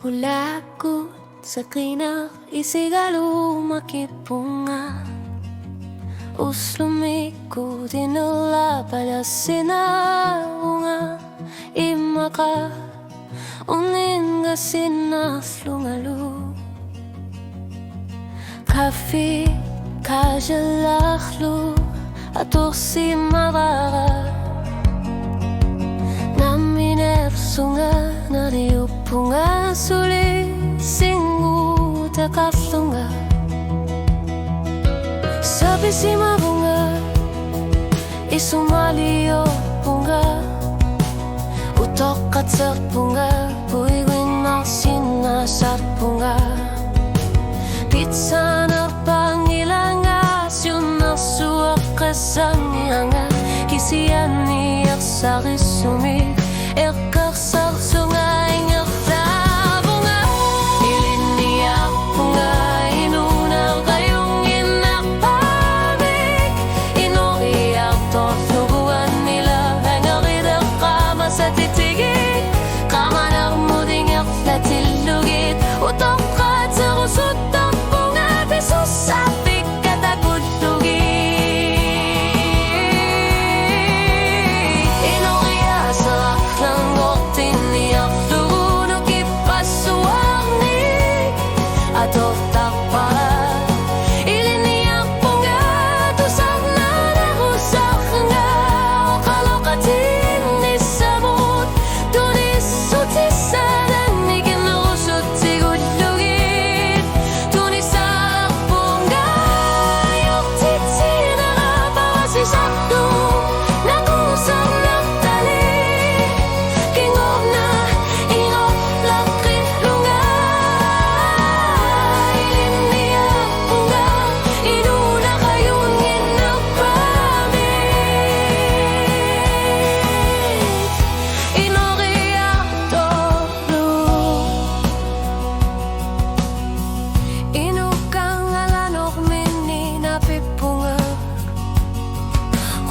Hulakot sa krinak, isigalo makipunga. Uslumiko dinula palasinarunga. Imaka uninga sinaflungalu. Kafi kajalaklu atorsi marara. Sunga nariupunga suli singu takasunga. Sabi si mabunga isumaliyo bunga. Utok at sa bunga buiwin maksina sa bunga. Pitsa na pangilangas yun nasuak kasangihanga. Kisiyan niyak sa kisumik Ekak sa sungay nga bunga. Iliniyak bunga, inuna kayong inakpamik. Inuriyak to, nubuan nila hangakidak kama sa titigit. Kamanak mo dingak na tilugit. Utok ka sa kusot ang bunga. Piso sa pikat at kutugit.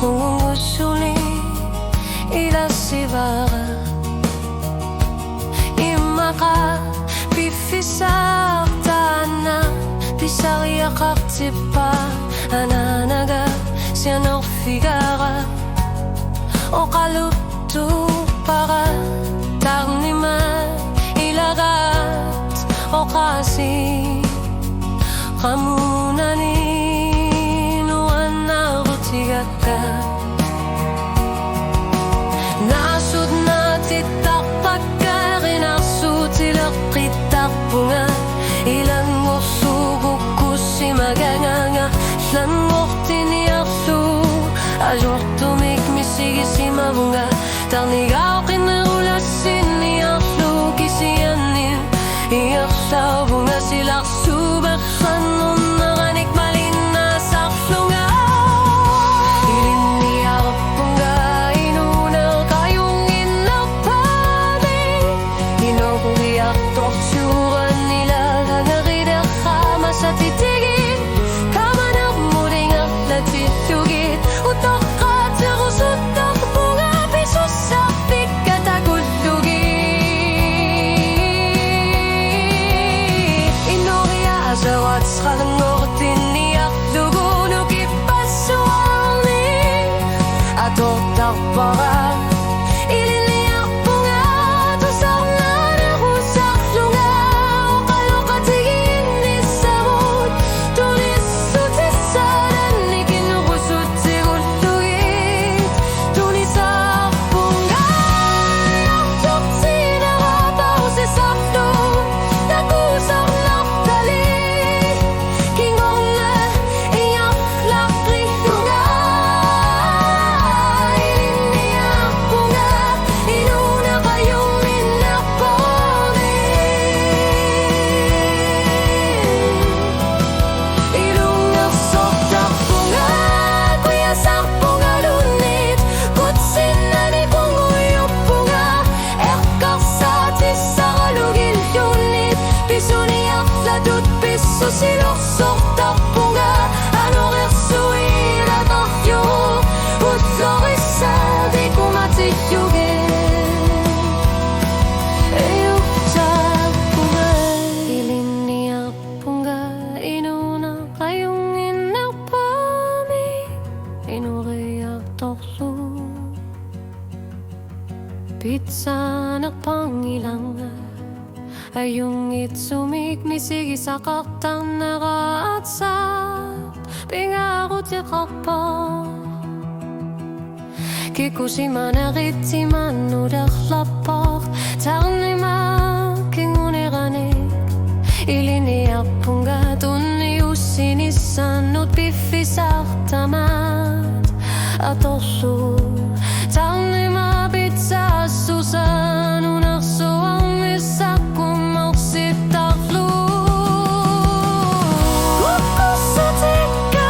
Kung usuli ilasibara imaka pifisak tana pisariyak aktipa ananaga siyanok figara o kalutu para tarniman ilagat o kasi kamunani Nasud na titak pagkarinasud silak kitak bunga. Ilan mo subok ko si maganganga. Ilan mo tiniyaksu Ajok tumik misigi si mabunga. Tarnigaw kinarulasin niyaklu kisiyanin. Iyak sa bunga silak subaksan nun naranik malina sa flunga. Para ililiyak bunga tusak na nahusak lunga. Kalokatigin ni samot tulis utisaran ni kinukusot sigulugit. Tunisak bunga yaktok sinarapaw si sakto nakusak naktali. Kingong na iyak lakri lunga. Silok sok bunga ano resuir atafyo utlorisa di kumatiyugin eyok ta bunga. Inoriak toklu Pitsanak pangilang Ayungit sumikmisigi sa kaktang nakaatsak Pingarot ya kapal Kikusimanakit manudak lapak Tarnima kinguneranik Iliniak punga tunniussinisanut piffisak tamat Atossu Tarnima pitsa susan unakso ammissak kummauksit taklu Kukkussatikka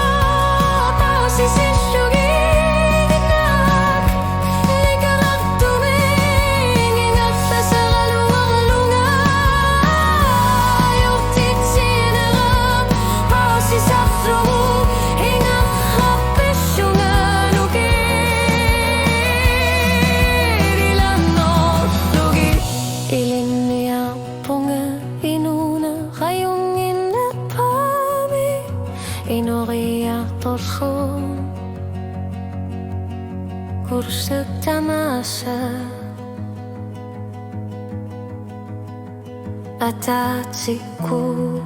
pausisissugi Inoriak tolsun Kursak tamasa Atatsiku